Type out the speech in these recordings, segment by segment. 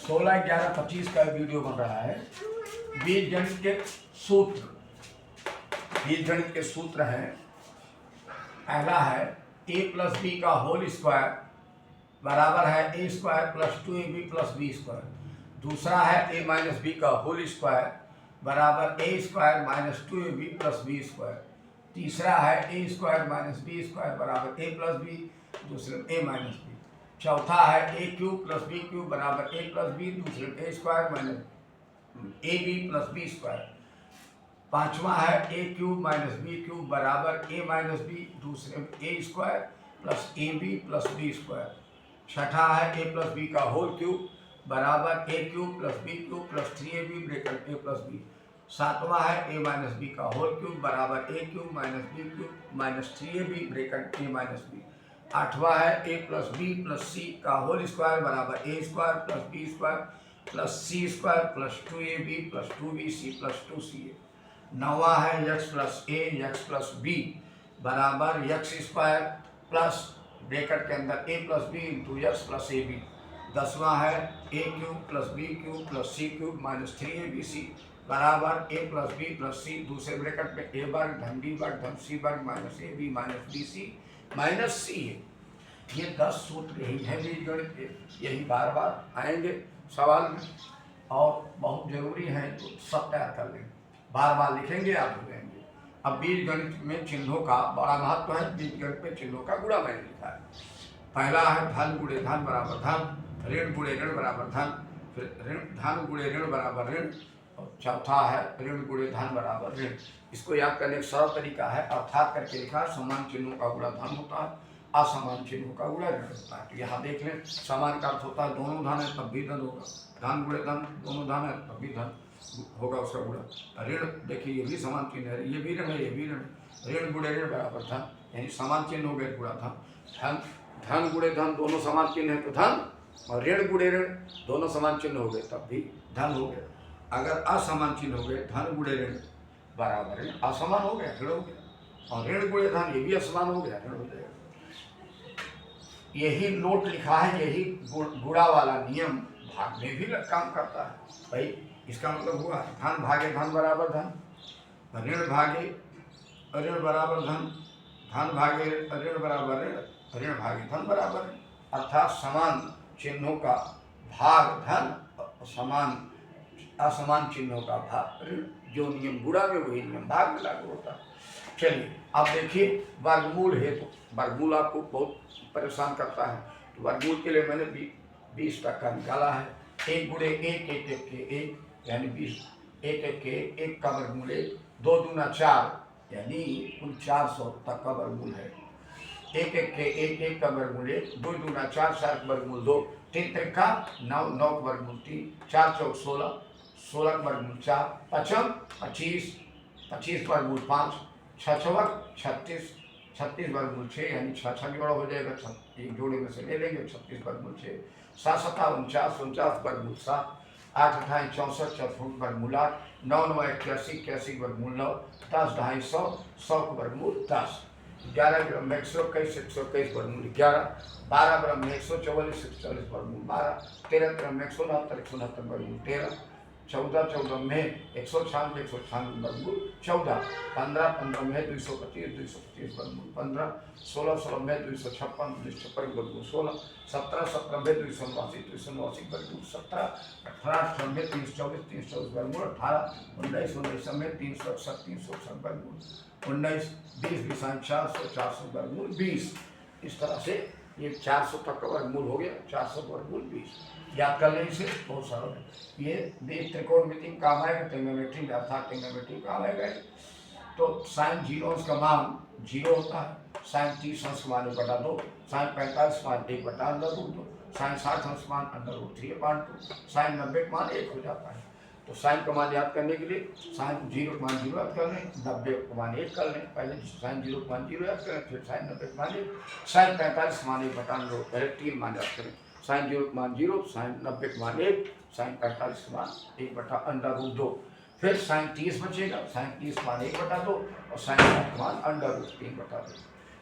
16/11/25 का वीडियो बन रहा है। बीजगणित के सूत्र, बीजगणित के सूत्र हैं। पहला है a + b का होल स्क्वायर बराबर है a² + 2ab + b²। दूसरा है a - b का होल स्क्वायर बराबर a² - 2ab + b²। तीसरा है a² - b² बराबर a + b, दूसरे a - b। चौथा है a³ + b³ बराबर a + b, दूसरे a² - ab + b²। पांचवा है a³ - b³ बराबर a - b, दूसरे a² + ab + b²। छठा है a + b का होल क्यूब बराबर a³ + b³ + 3ab bracket a + b। सातवां है a - b का होल क्यूब बराबर a³ - b³ - 3ab bracket a - b। आठवां है a + b + c का होल स्क्वायर बराबर a² + b² + c² + 2ab + 2bc + 2ca। नौवां है x + a x + b बराबर x² प्लस ब्रैकेट के अंदर a + b × x + ab। दसवां है a³ + b³ + c³ - 3abc बराबर a + b + c, दूसरे ब्रैकेट में a वर्ग धन b वर्ग धन c वर्ग -ab - bc -ca। ये 10 सूत्र यही है बीजगणित के, यही बार बार आएंगे सवाल में और बहुत जरूरी है, तो सब तैयार कर लेंगे, बार बार लिखेंगे आप भूलेंगे। अब बीजगणित में चिन्हों का बड़ा महत्व है। बीजगणित में चिन्हों का गुणा मैंने लिखा है। पहला है धन गुणे धन बराबर धन, ऋण गुणे ऋण बराबर धन, फिर ऋण धन गुणे ऋण बराबर ऋण, और चौथा है ऋण गुणे धन बराबर ऋण। इसको याद करने का सरल तरीका है, अर्थात करके लिखा, समान चिन्हों का गुणा धन होता है, असमान चिन्हों का गुणा ऋण होता है। तो यहाँ देख लें, समान का अर्थ होता है दोनों धन है तब भी धन होगा, धन गुणे धन दोनों धन है तब भी धन होगा उसका गुणा। ऋण देखिए ये भी समान चिन्ह है, ये भी ऋण है, ये भी ऋण है। ऋण गुणे ऋण बराबर धन, यानी समान चिन्ह हो गए गुणा धन। धन धन गुणे धन दोनों समान चिन्ह है तो धन, और ऋण गुणे ऋण दोनों समान चिन्ह हो गए तब भी धन हो गया। अगर असमान चिन्ह हो गए, धन गुणे ऋण बराबर ऋण, असमान हो गया ऋण हो गया, और ऋण गुणे धन ये भी असमान हो गया ऋण हो जाएगा। यही नोट लिखा है, यही गुणा वाला नियम भाग में भी काम करता है भाई। इसका मतलब हुआ धन भागे धन बराबर धन, ऋण भागे ऋण बराबर धन, धन भागे ऋण बराबर ऋण, ऋण भागे धन बराबर ऋण। अर्थात समान चिन्हों का भाग धन, समान असमान चिन्हों का भाग ऋण। जो नियम गुणा में वही नियम भाग में लागू होता है। चलिए अब देखिए वर्गमूल हेतु, वर्गमूल आपको बहुत परेशान करता है, तो वर्गमूल के लिए मैंने 20 का निकाला है। 1 × 1 1 1 के 1 यानी 20, 1 1 के 1 का वर्गमूल 1, 2 दूना 4 यानी कुल 400 तक का वर्गमूल है। 1 1 के 1 1 का वर्गमूल 1, 2 दूना 4 4 का वर्गमूल 2, 3 3 का 9 9 का वर्गमूल 3, 4 4 16 16 का वर्गमूल 4, 5 25 25 का वर्गमूल 5, 6 6 36 36 वर्गमूल 6 यानी 6 6 जोड़ा हो जाएगा, एक जोड़े में से ले लेंगे 36 वर्गमूल 6, 7 7 49 49 वर्गमूल 7, 8 8 64 64 वर्गमूल 8, 9 9 81 81 वर्गमूल 9, 10 2 100 100 का वर्गमूल 10, 11 ग्राम 121 121 वर्गमूल 11, 12 ग्राम 144 144 वर्गमूल 12, 13 ग्राम 169 169 वर्गमूल 13, 14 14 में 196 196 वर्गमूल 14, 15 15 में 225 225 वर्गमूल 15, 16 16 में 256 256 वर्गमूल 16, 17 17 में 289 289 वर्गमूल 17, 18 18 में 324 324 वर्गमूल 18, 19 19 में 361 361 वर्गमूल 19, 20 20 400 400 वर्गमूल 20। इस तरह से ये 400 तक का वर्गमूल हो गया, 400 वर्गमूल 20। याद कर लें इसे, बहुत सरल है। ये त्रिकोणमिति में काम आएगा, ट्रिग्नोमेट्री अर्थात ट्रिग्नोमेट्री काम आएगा। तो साइन 0 अंश का मान 0 होता है, साइन 30 अंश का मान 1/2, साइन 45 मान 1/√2, साइन 60 अंश मान √3/2, साइन 90 मान 1 हो जाता है। तो साइन का मान याद करने के लिए साइन 0 का मान 0 याद कर लें, 90 का मान 1 कर लें, पहले साइन 0 का मान 0 याद करें, फिर साइन 90 का मान 1, साइन 45 का मान 1/2, पहले 3 मान याद करें, साइन 0 का मान 0, साइन 90 का मान 1, साइन 45 का मान 1/√2, फिर साइन 30 बचेगा, साइन 30 का मान 1/2 और साइन 60 का मान √3/2।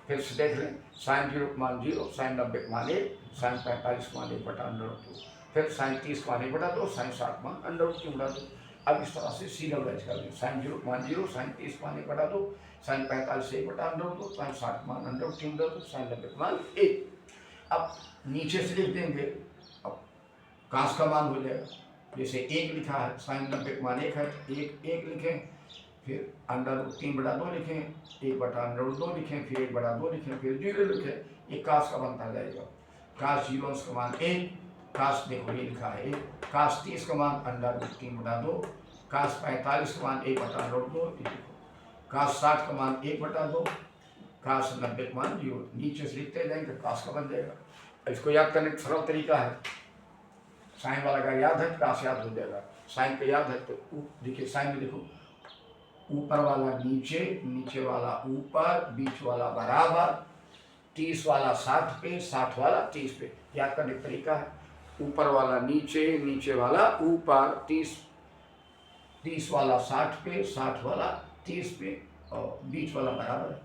फिर से देख लें, साइन 0 का मान 0, साइन 90 का मान 1, साइन 45 का मान 1/√2, फिर साइन 30 मान 1 बटा 2, साइन 60 मान अंडर रूट 3 बटा 2। अब इस तरह से सीरियल वाइज कर दें। साइन 0 मान 0, साइन 30 मान 1 बटा 2, साइन 45 1 बटा अंडर रूट 2, साइन 60 मान अंडर रूट 3 बटा 2, साइन 90 मान 1। अब नीचे से लिख देंगे, अब कास का मान हो जाएगा। जैसे 1 लिखा है, साइन 90 मान 1 है, 1 लिखें, फिर अंडर रूट 3 बटा 2 लिखें, 1 बटा अंडर रूट 2 लिखें, फिर 1 बटा 2 लिखें, फिर 0 लिखें। ये कास का बनता जाएगा। कास 0 अंश का मान 1, कास देखो ये लिखा है 1, कास 30 का मान अंडर रूट 3 बटा 2, कास 45 का मान 1 बटा अंडर रूट 2, देखो कास 60 का मान 1 बटा 2, कास 90 का मान 0। नीचे से लिखते जाएंगे कास का बन जाएगा। इसको याद करने का सरल तरीका है, साइन वाला का याद है कास याद हो जाएगा। साइन का याद है तो देखिए साइन में देखो ऊपर वाला नीचे, नीचे वाला ऊपर, बीच वाला बराबर, 30 वाला 60 पे, 60 वाला 30 पे। याद करने का तरीका है, ऊपर वाला नीचे, नीचे वाला ऊपर, 30 वाला 60 पे, 60 वाला 30 पे और बीच वाला बराबर है।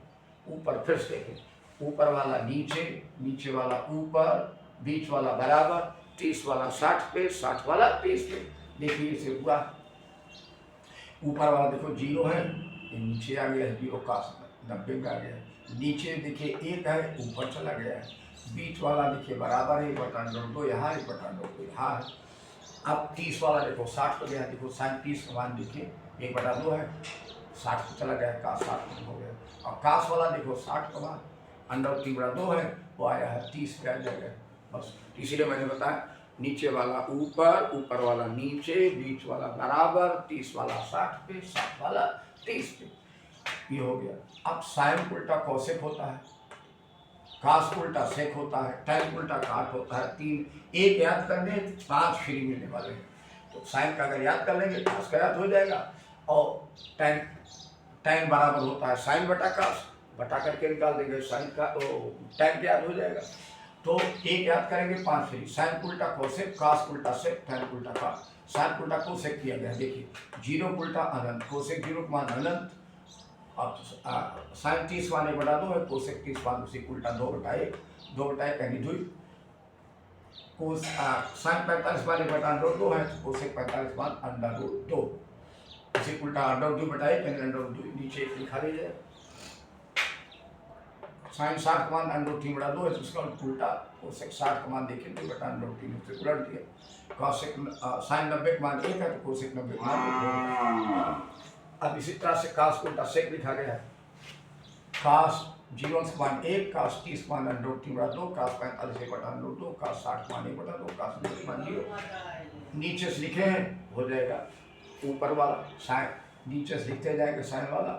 ऊपर फिर से देखें, ऊपर वाला नीचे, नीचे वाला ऊपर, बीच वाला बराबर, 30 वाला 60 पे, 60 वाला 30 पे। देखिए इसे हुआ, ऊपर वाला देखो 0 है, ये नीचे आ गया है 0, कास 90 में आ गया है। नीचे देखिए 1 है, ऊपर चला गया है। बीच वाला देखिए बराबर है, 1 बटा अंडर रूट 2 यहाँ, 1 बटा अंडर रूट 2 यहाँ है। अब 30 वाला देखो 60 पर गया, देखो साइन 30 का मान देखिए 1 बटा 2 है, 60 पर चला गया, कास 60 हो गया। और कास वाला देखो 60 का मान अंडर रूट 3 बटा 2 है, वो आया है 30 पे आ जाएगा बस। इसीलिए मैंने बताया नीचे वाला ऊपर, ऊपर वाला नीचे, बीच वाला बराबर, 30 वाला 60 पे, 60 वाला 30 पे। ये हो गया। अब साइन उल्टा कौशिक होता है, कास उल्टा सेक होता है, टैन उल्टा काट होता है। 3 एक याद कर लें, 5 फ्री मिलने वाले हैं। तो साइन का अगर याद कर लेंगे कास का याद हो जाएगा, और टैन बराबर होता है साइन बटा कास, बटा करके निकाल देंगे साइन का, तो टैन का याद हो जाएगा। तो एक याद करेंगे 5 फ्री, साइन उल्टा कोसेक, कास उल्टा सेक, टैन उल्टा कास। साइन उल्टा कोसेक किया गया, देखिए 0 उल्टा अनंत, कोसेक 0 का मान अनंत। अब साइन 30 मान 1 बटा 2 है, कोसेक 30 मान उसी उल्टा 2 बटा 1, 2 बटा 1 यानी 2। कोस साइन 45 मान 1 बटा अंडर रूट 2 है, तो कोसेक 45 मान अंडर रूट 2, उसी उल्टा अंडर रूट 2 बटा 1 यानी अंडर रूट 2 नीचे लिखा लीजिए। साइन 60 का मान अंडर रूट 3 बटा 2 है, तो उसका उल्टा कोसेक 60 का मान देखिए 2 बटा अंडर रूट 3 से उलट दिया। कोसेक साइन 90 का मान 1 है, तो कोसेक 90 का मान 2। अब इसी तरह से कास को उल्टा सेक लिखा गया है, कास 0 का मान 1, कास 30 का मान अंडर रूट 3 बटा 2, कास 45 1 बटा अंडर रूट 2, कास 60 मान 1 बटा 2, कास 90 मान 0। नीचे से लिखे हैं हो जाएगा ऊपर वाला साइन, नीचे से लिखते जाएंगे साइन वाला,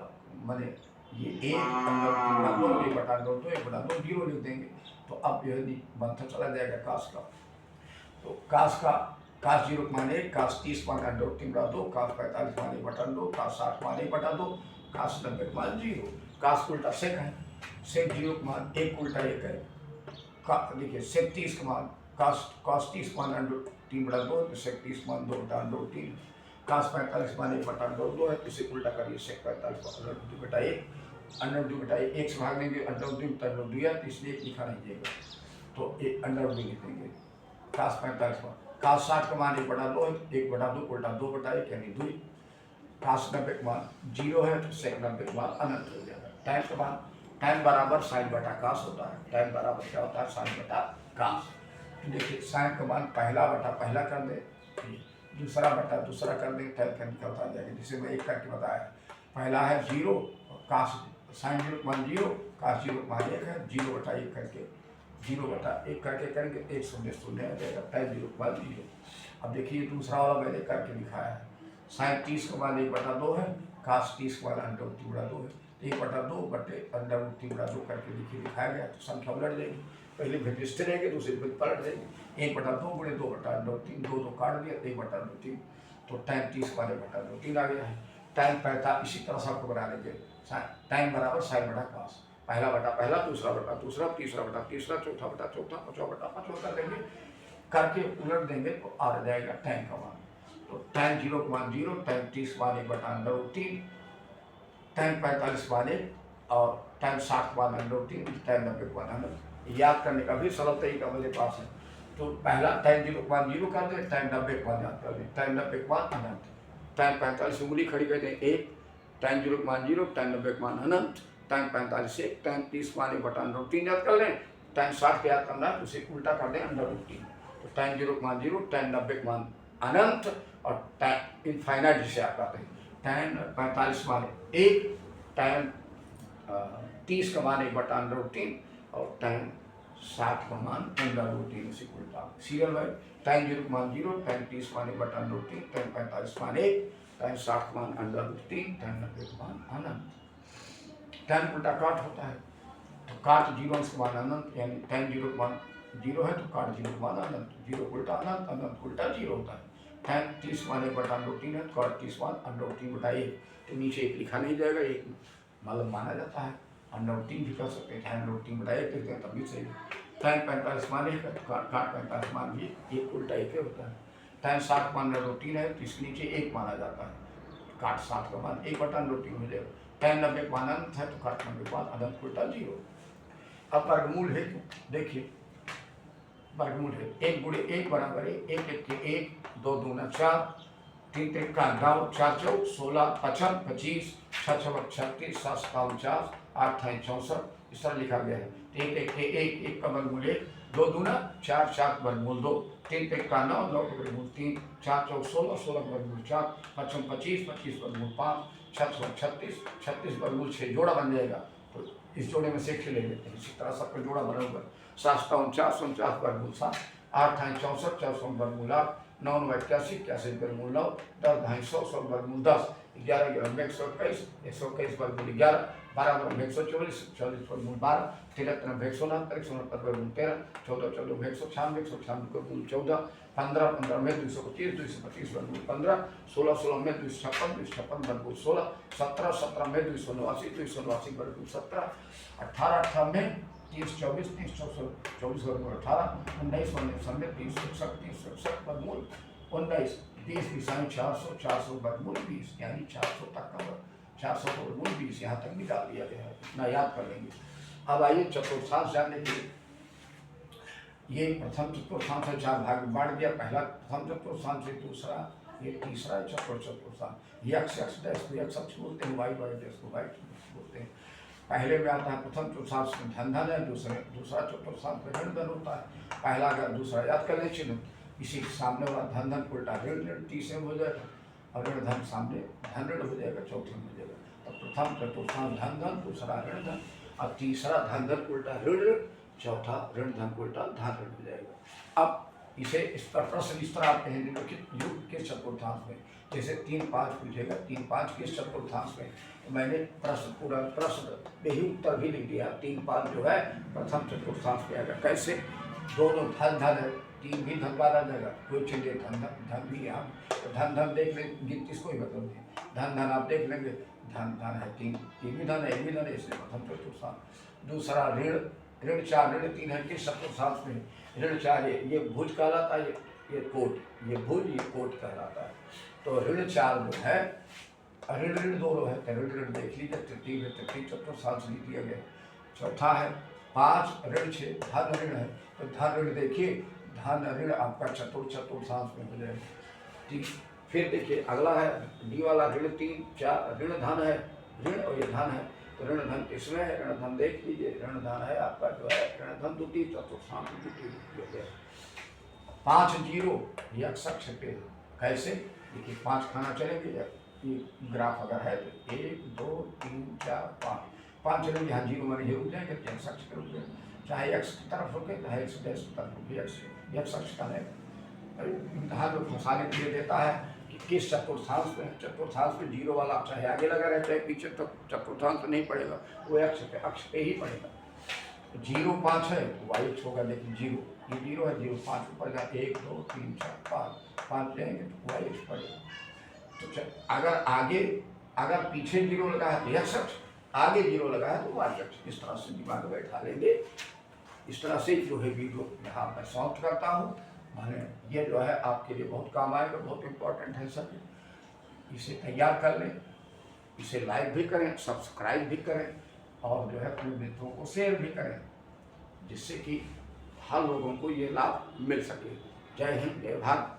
माने ये 1 अंडर रूट 3 बटा 2, 1 बटा अंडर रूट 2, 1 बटा 2, 0 लिख देंगे। तो अब यह बनता चला जाएगा कास का। तो कास 0 का मान 1, कास 30 मान अंडर रूट 3 बटा 2, कास 45 मान 1 बटा 2, कास 60 मान 1 बटा 2, कास 90 का मान 0। कास उल्टा सेक है, सेक 0 का मान 1 उल्टा 1 है। देखिए सेक 30 का मान कास 30 मान अंडर रूट 3 बटा 2, तो सेक 30 मान 2 बटा अंडर रूट 3, कास 45 मान 1 बटा अंडर रूट 2 है, इसे उल्टा करिए सेक 45 अंडर रूट 2 बटा 1, अंडर रूट 2 बटा 1 से भाग देंगे, अंडर रूट 2 बटा अंडर रूट 2 है, तो इसलिए लिखा नहीं जाएगा, तो एक अंडर रूट 2 लिख देंगे। कास 45 मान, कास 60 का मान 1 बटा 2 है, 1 बटा 2 उल्टा 2 बटा 1 यानी 2। कास 90 का मान 0 है, तो सेक 90 का मान अनंत हो जाएगा। टाइम का मान, टाइम बराबर साइन बटा कास होता है, टाइम बराबर क्या होता है साइन बटा कास। तो देखिए साइन का मान पहला बटा पहला कर दे, दूसरा बटा दूसरा कर दें, टाइम का निकलता आ जाएगा। जिसे मैं एक करके बताया, पहला है 0, कास साइन 0 का मान 0, कास 0 का मान 1 है, 0 बटा 1 करके 0 बटा 1 करके करेंगे, 1 शून्य शून्य आ जाएगा, टाइम 0 का मान 0। अब देखिए दूसरा वाला मैंने करके दिखाया है, साइन 30 का मान 1 बटा 2 है, कास 30 का मान अंडर रूट 3 बटा 2 है, 1 बटा 2 बटे अंडर रूट 3 बटा 2 करके देखिए दिखाया गया। तो संख्या उलट जाएगी, पहले घटिस्ते रहेंगे, दूसरे पे पलट जाएंगे। 1 बटा 2 गुणे 2 बटा अंडर रूट 3, 2 2 काट दिया, 1 बटा अंडर रूट 3, तो टाइम 30 का मान 1 बटा अंडर रूट 3 आ गया है। टाइम 45 इसी तरह से आपको बना लेंगे, टाइम बराबर साइन बटा कास, पहला बटा पहला, दूसरा बटा दूसरा, तीसरा बटा तीसरा, चौथा बटा चौथा, पांचवा बटा पांचवा कर देंगे, करके उलट देंगे तो आ जाएगा टाइम का मान। तो टाइम 0 का मान 0, टाइम 30 का मान 1 बटा अंडर रूट 3, टाइम 45 का मान 1 और टाइम 60 का मान अंडर रूट 3, टाइम 90 का मान अनंत। याद करने का भी सरल तरीका मेरे पास है। तो पहला tan 0 के बाद 0 कर दें, tan 90 के बाद याद कर दें, tan 90 के बाद अनंत, tan 45 उंगली खड़ी कर दें 1, tan 0 के बाद 0, tan 90 के बाद अनंत, tan 45 1, tan 30 के बाद 1/√3 याद कर लें, tan 60 के याद करना है तो उसे उल्टा कर दें √3, तो tan 0 के बाद 0, tan 90 के बाद अनंत और tan इनफाइनाइट जिसे आप कहते हैं, tan 45 के बाद 1, tan 30 का मान 1/√3 और tan 60 का मान √3 से उल्टा सीरियल वाइज, tan 0 का मान 0, tan 30 का मान 1/√3, tan 45 का मान 1, tan 60 का मान √3, tan 90 का मान अनंत। tan उल्टा काट होता है तो काट 0 के बाद अनंत, यानी tan 0 का मान 0 है तो काट 0 के बाद अनंत, 0 उल्टा अनंत, अनंत उल्टा 0 होता है। tan 30 का मान 1/√3 है तो काट 30 का मान √3/1, तो नीचे 1 लिखा नहीं जाएगा, 1 मतलब माना जाता है, √3 भी कर सकते हैं, tan √3/1 कहते हैं तब भी सही। tan 45 मान 1 है तो काट 45 मान भी 1 उल्टा 1 होता है। tan 60 मान √3 है तो इसके नीचे 1 माना जाता है, काट 60 का मान 1/√3 हो जाएगा। tan 90 का मान अनंत है तो काट 90 का मान अनंत उल्टा 0। अब वर्गमूल है, देखिए वर्गमूल है 1 गुणे 1 बराबर है 1 1 के 1, 2 दूना 4, 3 3 का 9, 4 4 16, 55 25, 6 6 36, 7 7 49, 8 8 64, इस तरह लिखा गया है। 1 1 के 1, 1 का वर्गमूल 1, 2 दूना 4, 4 वर्गमूल 2, 3 3 का 9, 9 का वर्गमूल 3, 4 4 16, 16 का वर्गमूल 4, 5 25, 25 वर्गमूल 5, 6 36, 36 वर्गमूल 6, जोड़ा बन जाएगा तो इस जोड़े में से एक ले लेते हैं, इसी तरह सबका जोड़ा बना हुआ। 7 7 49, 49 वर्गमूल 7, 8 8 64, 64 वर्गमूल 8, 9 9 81, 81 वर्गमूल 9, 10 2 100, 100 वर्गमूल 10, 11 11 121, 121 वर्गमूल 11, 12 12 124, 24 वर्गमूल 12, 13 13 169, 169 वर्गमूल 13, 14 14 196, 196 वर्गमूल 14, 15 15 में 225, 225 वर्गमूल 15, 16 16 में 256, 256 वर्गमूल 16, 17 17 में 289, 289 वर्गमूल 17, 18 18 में 30 24, 30 24 वर्गमूल 18, 19 19 में 361, 361 वर्गमूल 19, 20 20 400, 400 वर्गमूल 20, यानी 400 तक का 400 वर्गमूल 20 यहाँ तक निकाल दिया गया है, इतना याद कर लेंगे। अब आइए चतुर्थांश जानने के लिए, ये प्रथम चतुर्थांश है, 4 भाग में बांट दिया, पहला प्रथम चतुर्थांश है, दूसरा ये तीसरा चतुर्थांश, ये x x डैश को x अक्ष बोलते हैं, y y डैश को y बोलते हैं। पहले में आता है प्रथम चतुर्थांश में धन धन है, दूसरा चतुर्थांश में ऋण धन होता है, पहला का दूसरा याद कर लें चिन्ह, इसी के सामने वाला धन धन उल्टा ऋण ऋण, तीसरे में हो जाएगा और ऋण धन सामने धन ऋण हो जाएगा, चौथे में हो जाएगा। तो प्रथम चतुर्थांश धन धन, दूसरा ऋण धन और तीसरा धन धन उल्टा ऋण ऋण, चौथा ऋण धन उल्टा धन ऋण हो जाएगा। अब इसे इस पर प्रश्न इस तरह आपके हिंदी में युग के चतुर्थांश में, जैसे 3 5 पूछेगा 3 5 के चतुर्थांश में, तो मैंने प्रश्न पूरा प्रश्न में ही उत्तर भी लिख दिया। 3 5 जो है प्रथम चतुर्थांश में आएगा, कैसे दोनों धन धन है, 3 भी धन वाला जाएगा, कोई चलिए धन धन भी यहाँ, तो धन धन देख लें, गिनती इसको ही बदल दें, धन धन आप देख लेंगे, धन धन है 3 भी धन है, 1 भी धन है, इसलिए प्रथम चतुर्थांश। दूसरा ऋण ऋण 4 ऋण 3 है किस चतुर्थांश में, ऋण 4 ये भुज कहलाता है, ये कोट, ये भुज ये कोट कहलाता है। तो ऋण 4 जो है, ऋण ऋण दोनों है, तो ऋण ऋण देख लीजिए, तृतीय में तृतीय चतुर्थांश लिख दिया गया। चौथा है 5 ऋण 6 धन ऋण है, तो धन ऋण देखिए, धन ऋण आपका चतुर्थांश में हो जाएगा। ठीक, फिर देखिए अगला है डी वाला ऋण 3 4 ऋण धन है, ऋण और ये धन है, तो ऋण धन किसमें है, ऋण धन देख लीजिए, ऋण धन है आपका जो है ऋण धन द्वितीय चतुर्थांश द्वितीय। 5 0 ये अक्षर छपे, कैसे देखिए 5 खाना चलेंगे, ये ग्राफ अगर है तो 1 2 3 4 5 चलेंगे, यहाँ 0 माने रुक जाएंगे, एक्स अक्ष पर रुक जाएंगे, चाहे एक्स की तरफ रुके चाहे एक्स डैश की तरफ रुके, एक्स अक्ष का है। इम्तहान में फंसाने के लिए देता है कि किस चतुर्थांश में, चतुर्थांश में 0 वाला चाहे आगे लगा रहे चाहे पीछे, तो चतुर्थांश नहीं पड़ेगा, वो अक्ष पे ही पड़ेगा। 0 5 है तो वाई होगा, लेकिन 0 ये 0 है, 0 5 ऊपर का 1 2 3 4 5 लेंगे तो वाई पड़ेगा। तो अगर आगे अगर पीछे 0 लगा है तो एक्स अक्ष, आगे 0 लगा है तो वाई अक्ष, इस तरह से दिमाग में बैठा लेंगे। इस तरह से जो है वीडियो यहाँ मैं समाप्त करता हूँ। माने ये जो है आपके लिए बहुत काम आएगा, बहुत इम्पोर्टेंट है सर, इसे तैयार कर लें, इसे लाइक भी करें, सब्सक्राइब भी करें और जो है अपने मित्रों को शेयर भी करें, जिससे कि हर लोगों को ये लाभ मिल सके। जय हिंद, जय भारत।